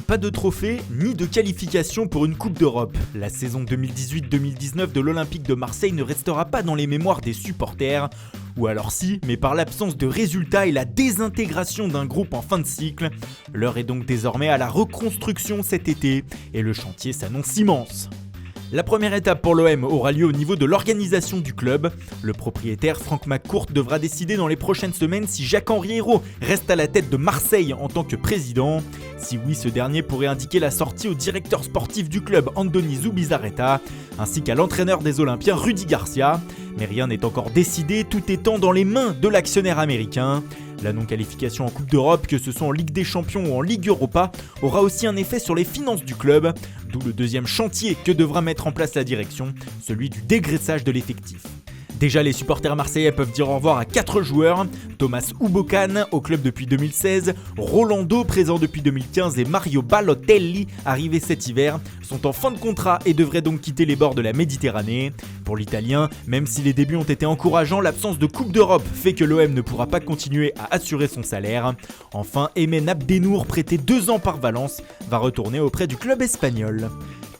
Pas de trophée ni de qualification pour une Coupe d'Europe. La saison 2018-2019 de l'Olympique de Marseille ne restera pas dans les mémoires des supporters. Ou alors si, mais par l'absence de résultats et la désintégration d'un groupe en fin de cycle. L'heure est donc désormais à la reconstruction cet été et le chantier s'annonce immense. La première étape pour l'OM aura lieu au niveau de l'organisation du club. Le propriétaire Franck McCourt devra décider dans les prochaines semaines si Jacques-Henri Hérault reste à la tête de Marseille en tant que président. Si oui, ce dernier pourrait indiquer la sortie au directeur sportif du club Andoni Zubizarreta ainsi qu'à l'entraîneur des Olympiens Rudy Garcia. Mais rien n'est encore décidé, tout étant dans les mains de l'actionnaire américain. La non-qualification en Coupe d'Europe, que ce soit en Ligue des Champions ou en Ligue Europa, aura aussi un effet sur les finances du club, d'où le deuxième chantier que devra mettre en place la direction, celui du dégraissage de l'effectif. Déjà, les supporters marseillais peuvent dire au revoir à 4 joueurs, Thomas Oubokan, au club depuis 2016, Rolando, présent depuis 2015, et Mario Balotelli, arrivé cet hiver, sont en fin de contrat et devraient donc quitter les bords de la Méditerranée. Pour l'Italien, même si les débuts ont été encourageants, l'absence de Coupe d'Europe fait que l'OM ne pourra pas continuer à assurer son salaire. Enfin, Aymen Abdenour, prêté 2 ans par Valence, va retourner auprès du club espagnol.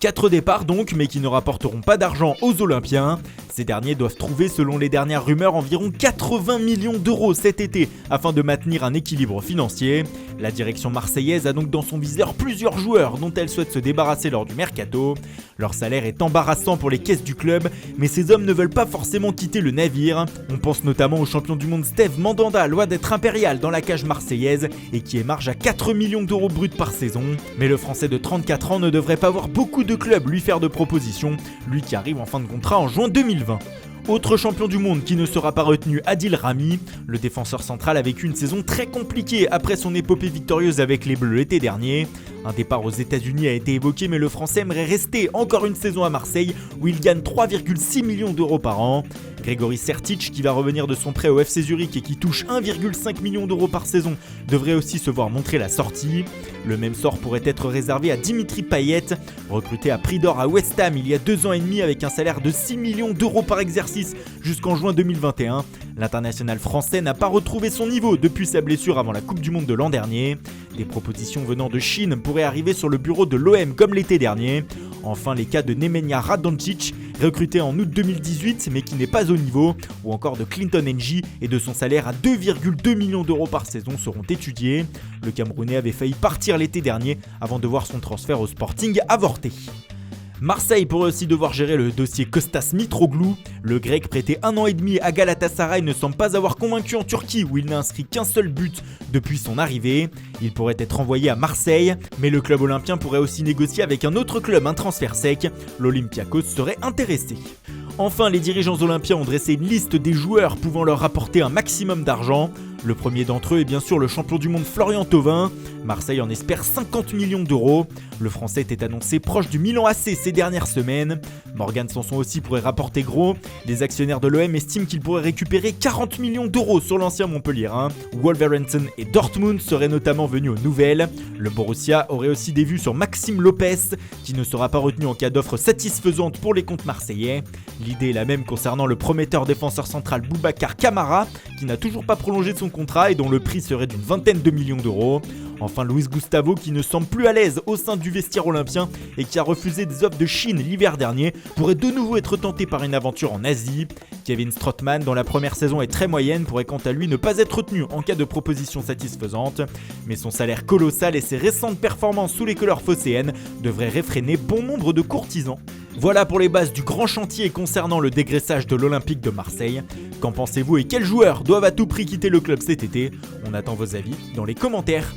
4 départs donc, mais qui ne rapporteront pas d'argent aux Olympiens. Ces derniers doivent trouver, selon les dernières rumeurs, environ 80 millions d'euros cet été afin de maintenir un équilibre financier. La direction marseillaise a donc dans son viseur plusieurs joueurs dont elle souhaite se débarrasser lors du mercato. Leur salaire est embarrassant pour les caisses du club, mais ces hommes ne veulent pas forcément quitter le navire. On pense notamment au champion du monde Steve Mandanda, loin d'être impérial dans la cage marseillaise et qui émarge à 4 millions d'euros bruts par saison. Mais le Français de 34 ans ne devrait pas voir beaucoup de clubs lui faire de propositions, lui qui arrive en fin de contrat en juin 2020. Autre champion du monde qui ne sera pas retenu, Adil Rami. Le défenseur central a vécu une saison très compliquée après son épopée victorieuse avec les Bleus l'été dernier. Un départ aux États-Unis a été évoqué, mais le Français aimerait rester encore une saison à Marseille où il gagne 3,6 millions d'euros par an. Grégory Sertic, qui va revenir de son prêt au FC Zurich et qui touche 1,5 million d'euros par saison, devrait aussi se voir montrer la sortie. Le même sort pourrait être réservé à Dimitri Payet, recruté à prix d'or à West Ham il y a 2 ans et demi avec un salaire de 6 millions d'euros par exercice jusqu'en juin 2021. L'international français n'a pas retrouvé son niveau depuis sa blessure avant la Coupe du Monde de l'an dernier. Des propositions venant de Chine pourraient arriver sur le bureau de l'OM comme l'été dernier. Enfin, les cas de Nemanja Radonjic, recruté en août 2018 mais qui n'est pas au niveau, ou encore de Clinton Ng et de son salaire à 2,2 millions d'euros par saison seront étudiés. Le Camerounais avait failli partir l'été dernier avant de voir son transfert au Sporting avorter. Marseille pourrait aussi devoir gérer le dossier Kostas Mitroglou. Le grec prêté 1 an et demi à Galatasaray ne semble pas avoir convaincu en Turquie où il n'a inscrit qu'un seul but depuis son arrivée. Il pourrait être envoyé à Marseille, mais le club olympien pourrait aussi négocier avec un autre club un transfert sec. L'Olympiakos serait intéressé. Enfin, les dirigeants olympiens ont dressé une liste des joueurs pouvant leur rapporter un maximum d'argent. Le premier d'entre eux est bien sûr le champion du monde Florian Thauvin. Marseille en espère 50 millions d'euros. Le Français était annoncé proche du Milan AC ces dernières semaines. Morgan Sanson aussi pourrait rapporter gros. Les actionnaires de l'OM estiment qu'il pourrait récupérer 40 millions d'euros sur l'ancien Montpellierin. Wolverhampton et Dortmund seraient notamment venus aux nouvelles. Le Borussia aurait aussi des vues sur Maxime Lopez, qui ne sera pas retenu en cas d'offre satisfaisante pour les comptes marseillais. L'idée est la même concernant le prometteur défenseur central Boubacar Kamara, qui n'a toujours pas prolongé son contrat et dont le prix serait d'une vingtaine de millions d'euros. Enfin, Luis Gustavo, qui ne semble plus à l'aise au sein du vestiaire olympien et qui a refusé des offres de Chine l'hiver dernier, pourrait de nouveau être tenté par une aventure en Asie. Kevin Strootman, dont la première saison est très moyenne, pourrait quant à lui ne pas être retenu en cas de proposition satisfaisante. Mais son salaire colossal et ses récentes performances sous les couleurs phocéennes devraient réfréner bon nombre de courtisans. Voilà pour les bases du grand chantier concernant le dégraissage de l'Olympique de Marseille. Qu'en pensez-vous et quels joueurs doivent à tout prix quitter le club cet été ? On attend vos avis dans les commentaires.